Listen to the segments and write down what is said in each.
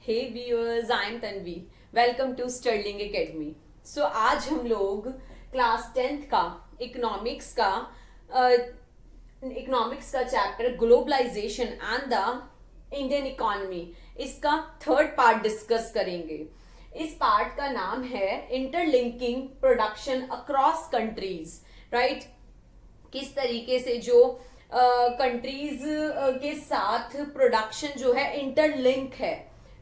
Hey viewers, I am Tanvi. Welcome to Sterling academy. So आज हम लोग क्लास 10th का इकोनॉमिक्स का chapter globalization and the Indian economy, इसका थर्ड पार्ट डिस्कस करेंगे। इस पार्ट का नाम है interlinking production across countries. Right, किस तरीके से जो कंट्रीज के साथ प्रोडक्शन जो है इंटरलिंक है।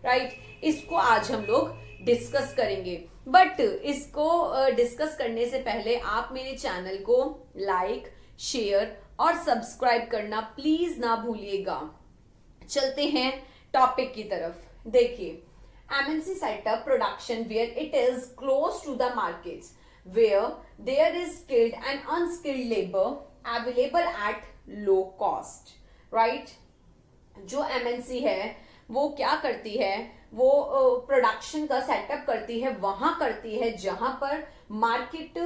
राइट, इसको आज हम लोग डिस्कस करेंगे। बट इसको डिस्कस करने से पहले आप मेरे चैनल को लाइक, शेयर और सब्सक्राइब करना प्लीज ना भूलिएगा। चलते हैं टॉपिक की तरफ। देखिए, MNC setup production where it is close to the markets, where there is skilled and unskilled labor available at low cost. Right? जो MNC है वो क्या करती है, वो प्रोडक्शन का सेटअप करती है, वहां करती है जहां पर मार्केट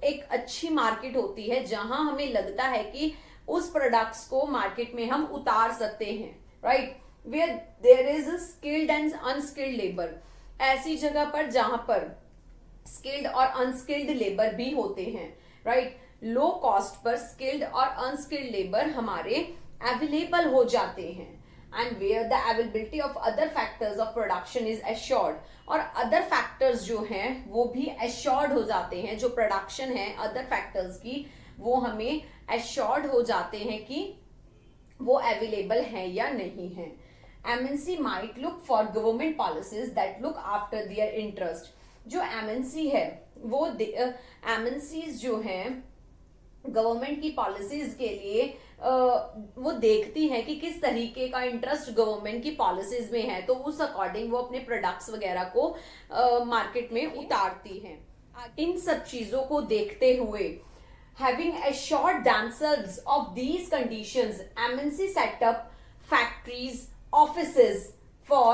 एक अच्छी मार्केट होती है, जहां हमें लगता है कि उस प्रोडक्ट्स को मार्केट में हम उतार सकते हैं। Right, where there is skilled and unskilled labor, ऐसी जगह पर जहां पर स्किल्ड और अनस्किल्ड लेबर भी होते हैं। राइट, लो कॉस्ट पर स्किल्ड और अनस्किल्ड लेबर हमारे अवेलेबल हो जाते हैं। And where the availability of other factors of production is assured, और अदर फैक्टर्स जो हैं वो भी एश्योर्ड हो जाते हैं। जो प्रोडक्शन है अदर फैक्टर्स की, वो हमें एश्योर्ड हो जाते हैं कि वो अवेलेबल है या नहीं है। MNC might look for government policies that look after their interest. जो MNC है वो MNCs जो हैं गवर्नमेंट की पॉलिसीज के लिए वो देखती है कि किस तरीके का इंटरेस्ट गवर्नमेंट की पॉलिसीज में है, तो उस अकॉर्डिंग वो अपने प्रोडक्ट्स वगैरह को मार्केट में उतारती हैं। इन सब चीजों को देखते हुए, having assured themselves of these conditions, MNC set up factories, offices for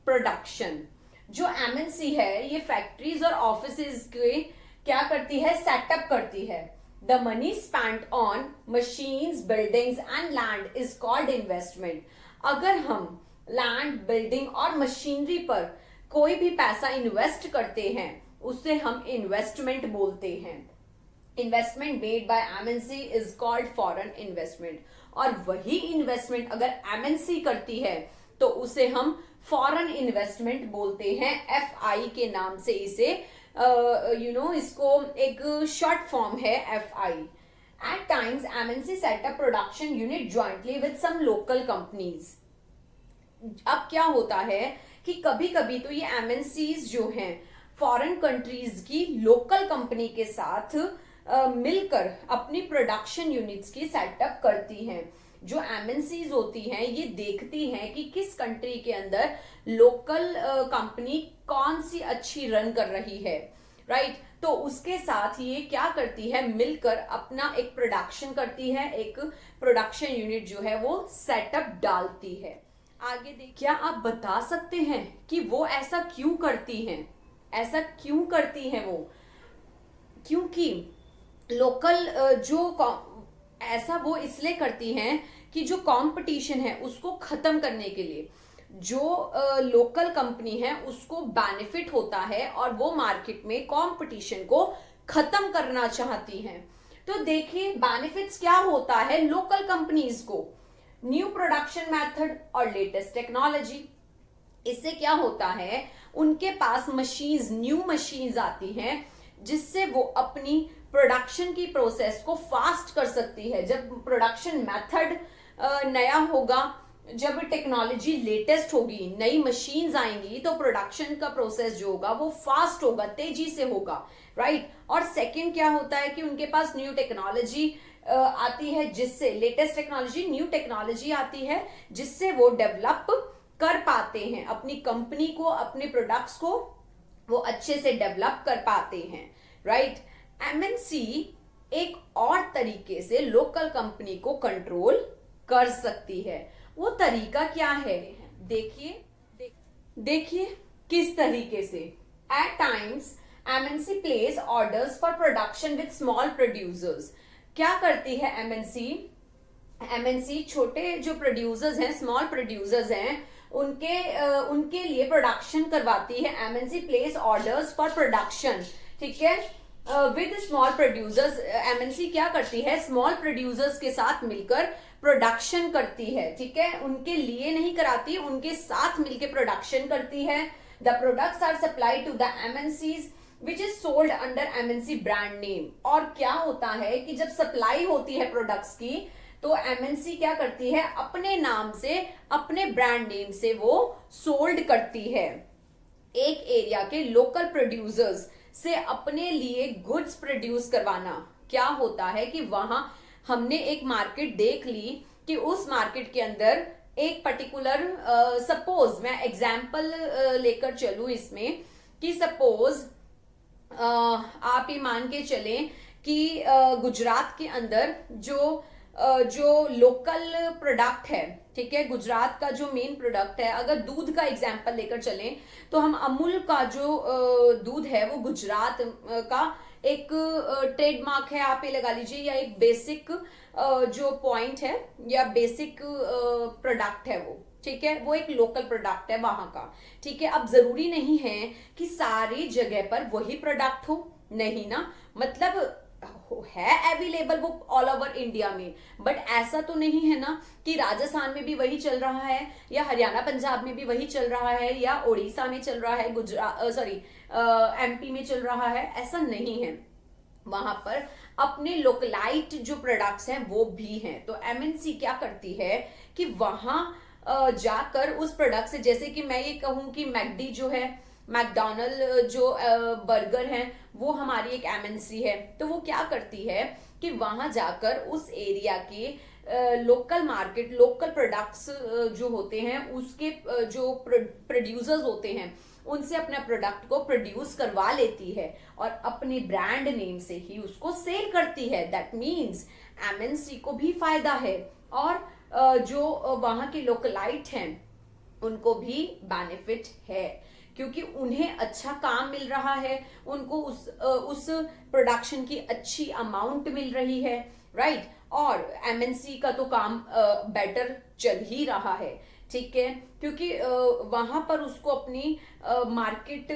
production. जो MNC है ये फैक्ट्रीज और ऑफिसेज के क्या करती है, सेटअप करती है। The money spent on machines, buildings and land is called investment. अगर हम लैंड, बिल्डिंग और मशीनरी पर कोई भी पैसा इन्वेस्ट करते हैं उसे हम इन्वेस्टमेंट बोलते हैं। Investment made by MNC is called foreign investment, और वही इन्वेस्टमेंट अगर MNC करती है तो उसे हम फॉरेन इन्वेस्टमेंट बोलते हैं। FI के नाम से इसे इसको एक शॉर्ट फॉर्म है FI। At times MNC set up production unit jointly with some local companies. अब क्या होता है कि कभी कभी तो ये MNCs जो हैं फॉरेन कंट्रीज की लोकल कंपनी के साथ मिलकर अपनी प्रोडक्शन यूनिट्स की सेटअप करती हैं। जो MNCs होती हैं ये देखती हैं कि किस कंट्री के अंदर लोकल कंपनी कौन सी अच्छी रन कर रही है। राइट, तो उसके साथ ये क्या करती है, मिलकर अपना एक प्रोडक्शन करती है, एक प्रोडक्शन यूनिट जो है वो सेटअप डालती है। आगे देखिए, क्या आप बता सकते हैं कि वो ऐसा क्यों करती हैं? ऐसा क्यों करती हैं वो? क्योंकि लोकल ऐसा वो इसलिए करती हैं कि जो कंपटीशन है उसको खत्म करने के लिए जो लोकल कंपनी है उसको बेनिफिट होता है और वो मार्केट में कंपटीशन को खत्म करना चाहती हैं। तो देखिए, बेनिफिट्स क्या होता है लोकल कंपनीज को, न्यू प्रोडक्शन मेथड और लेटेस्ट टेक्नोलॉजी। इससे क्या होता है, उनके पास मशीन्स, न्यू मशीन्स आती हैं जिससे वो अपनी प्रोडक्शन की प्रोसेस को फास्ट कर सकती है। जब प्रोडक्शन मेथड नया होगा, जब टेक्नोलॉजी लेटेस्ट होगी, नई मशीन्स आएंगी, तो प्रोडक्शन का प्रोसेस जो होगा वो फास्ट होगा, तेजी से होगा। राइट, और सेकंड क्या होता है कि उनके पास न्यू टेक्नोलॉजी आती है, जिससे लेटेस्ट टेक्नोलॉजी, न्यू टेक्नोलॉजी आती है जिससे वो डेवलप कर पाते हैं अपनी कंपनी को, अपने प्रोडक्ट्स को वो अच्छे से डेवलप कर पाते हैं। राइट, MNC एक और तरीके से लोकल कंपनी को कंट्रोल कर सकती है। वो तरीका क्या है, देखिए किस तरीके से। At times MNC place orders for production with small producers. क्या करती है MNC छोटे जो प्रोड्यूसर्स हैं, स्मॉल प्रोड्यूसर्स हैं, उनके लिए प्रोडक्शन करवाती है। MNC place orders for production, ठीक है, विद स्मॉल प्रोड्यूसर्स। एमएनसी क्या करती है, स्मॉल प्रोड्यूसर्स के साथ मिलकर प्रोडक्शन करती है, ठीक है, उनके लिए नहीं कराती, उनके साथ मिलकर प्रोडक्शन करती है। The products are supplied to the MNCs which is sold under MNC brand name. और क्या होता है कि जब सप्लाई होती है प्रोडक्ट्स की तो एमएनसी क्या करती है, अपने नाम से, अपने ब्रांड नेम से वो सोल्ड करती है। एक एरिया के लोकल प्रोड्यूसर्स से अपने लिए गुड्स प्रोड्यूस करवाना। क्या होता है कि वहां हमने एक मार्केट देख ली कि उस मार्केट के अंदर एक पर्टिकुलर सपोज मैं एग्जाम्पल लेकर चलूं इसमें कि सपोज आप ये मान के चलें कि गुजरात के अंदर जो लोकल प्रोडक्ट है, ठीक है, गुजरात का जो मेन प्रोडक्ट है, अगर दूध का एग्जांपल लेकर चलें तो हम अमूल का जो दूध है वो गुजरात का एक ट्रेडमार्क है, आप ये लगा लीजिए, या एक बेसिक जो पॉइंट है या बेसिक प्रोडक्ट है वो, ठीक है, वो एक लोकल प्रोडक्ट है वहां का, ठीक है। अब जरूरी नहीं है कि सारी जगह पर वही प्रोडक्ट हो, नहीं ना, मतलब है अवेलेबल वो ऑल ओवर इंडिया में, बट ऐसा तो नहीं है ना कि राजस्थान में भी वही चल रहा है या हरियाणा पंजाब में भी वही चल रहा है या उड़ीसा में चल रहा है, एमपी में चल रहा है, ऐसा नहीं है। वहां पर अपने लोकलाइट जो प्रोडक्ट्स हैं वो भी हैं। तो एमएनसी क्या करती है कि वहां जाकर उस प्रोडक्ट से, जैसे कि मैं ये कहूं कि मैकडी जो है, मैकडोनल्ड जो बर्गर है, वो हमारी एक एमएनसी है, तो वो क्या करती है कि वहां जाकर उस एरिया के लोकल मार्केट, लोकल प्रोडक्ट्स जो होते हैं उसके जो प्रोड्यूसर्स होते हैं उनसे अपना प्रोडक्ट को प्रोड्यूस करवा लेती है और अपने ब्रांड नेम से ही उसको सेल करती है। दैट मीन्स एमएनसी को भी फायदा है और जो वहां के लोकलाइट हैं उनको भी बेनिफिट है, क्योंकि उन्हें अच्छा काम मिल रहा है, उनको उस प्रोडक्शन की अच्छी अमाउंट मिल रही है, राइट, और एमएनसी का तो काम बेटर चल ही रहा है, ठीक है, क्योंकि वहां पर उसको अपनी मार्केट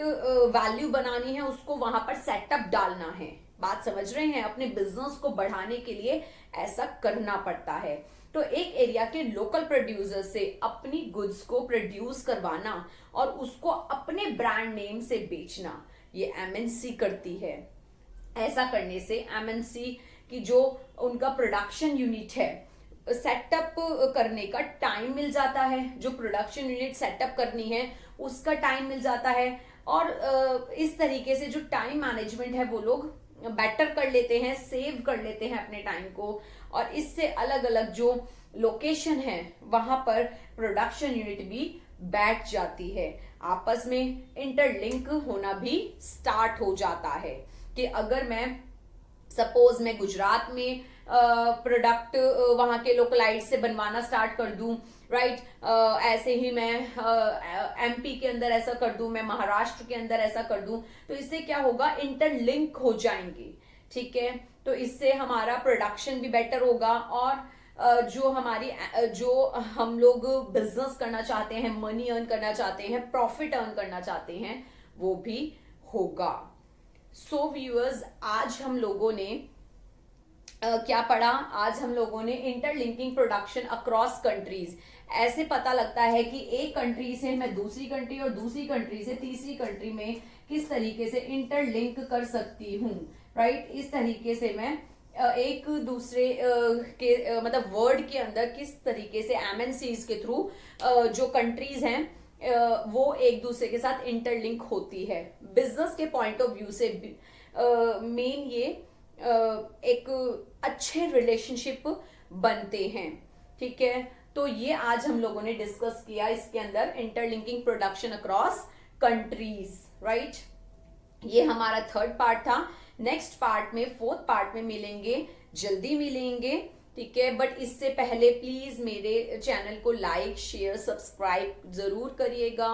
वैल्यू बनानी है, उसको वहां पर सेटअप डालना है। बात समझ रहे हैं, अपने बिजनेस को बढ़ाने के लिए ऐसा करना पड़ता है। तो एक एरिया के लोकल प्रोड्यूसर से अपनी गुड्स को प्रोड्यूस करवाना और उसको अपने ब्रांड नेम से बेचना, ये एमएनसी करती है। ऐसा करने से एमएनसी की जो उनका प्रोडक्शन यूनिट है, सेटअप करने का टाइम मिल जाता है, जो प्रोडक्शन यूनिट सेटअप करनी है उसका टाइम मिल जाता है, और इस तरीके से जो टाइम मैनेजमेंट है वो लोग बेटर कर लेते हैं, सेव कर लेते हैं अपने टाइम को, और इससे अलग अलग जो लोकेशन है वहां पर प्रोडक्शन यूनिट भी बैठ जाती है, आपस में इंटरलिंक होना भी स्टार्ट हो जाता है। कि अगर मैं सपोज मैं गुजरात में प्रोडक्ट वहां के लोकलाइट से बनवाना स्टार्ट कर दूं, राइट, ऐसे ही मैं एमपी के अंदर ऐसा कर दूं, मैं महाराष्ट्र के अंदर ऐसा कर दूं, तो इससे क्या होगा, इंटरलिंक हो जाएंगे, ठीक है। तो इससे हमारा प्रोडक्शन भी बेटर होगा और जो हम लोग बिजनेस करना चाहते हैं, मनी अर्न करना चाहते हैं, प्रॉफिट अर्न करना चाहते हैं, वो भी होगा। सो व्यूअर्स, आज हम लोगों ने क्या पढ़ा, आज हम लोगों ने इंटरलिंकिंग प्रोडक्शन अक्रॉस कंट्रीज। ऐसे पता लगता है कि एक कंट्री से मैं दूसरी कंट्री और दूसरी कंट्री से तीसरी कंट्री में किस तरीके से इंटरलिंक कर सकती हूँ, राइट, इस तरीके से मैं एक दूसरे के मतलब वर्ल्ड के अंदर किस तरीके से एमएनसीज के थ्रू जो कंट्रीज हैं वो एक दूसरे के साथ इंटरलिंक होती है। बिजनेस के पॉइंट ऑफ व्यू से मेन ये एक अच्छे रिलेशनशिप बनते हैं, ठीक है। तो ये आज हम लोगों ने डिस्कस किया इसके अंदर interlinking production across countries, right. ये हमारा थर्ड पार्ट था। नेक्स्ट पार्ट में, फोर्थ पार्ट में मिलेंगे, जल्दी मिलेंगे, ठीक है। बट इससे पहले प्लीज मेरे चैनल को लाइक, शेयर, सब्सक्राइब जरूर करिएगा।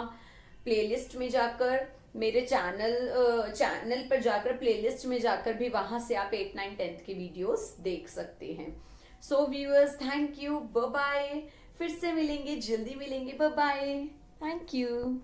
प्लेलिस्ट में जाकर मेरे चैनल पर जाकर प्लेलिस्ट में जाकर भी वहां से आप 8, 9, 10th की वीडियोस देख सकते हैं। So viewers, thank you, bye bye. फिर से मिलेंगे, जल्दी मिलेंगे। Bye bye, thank you.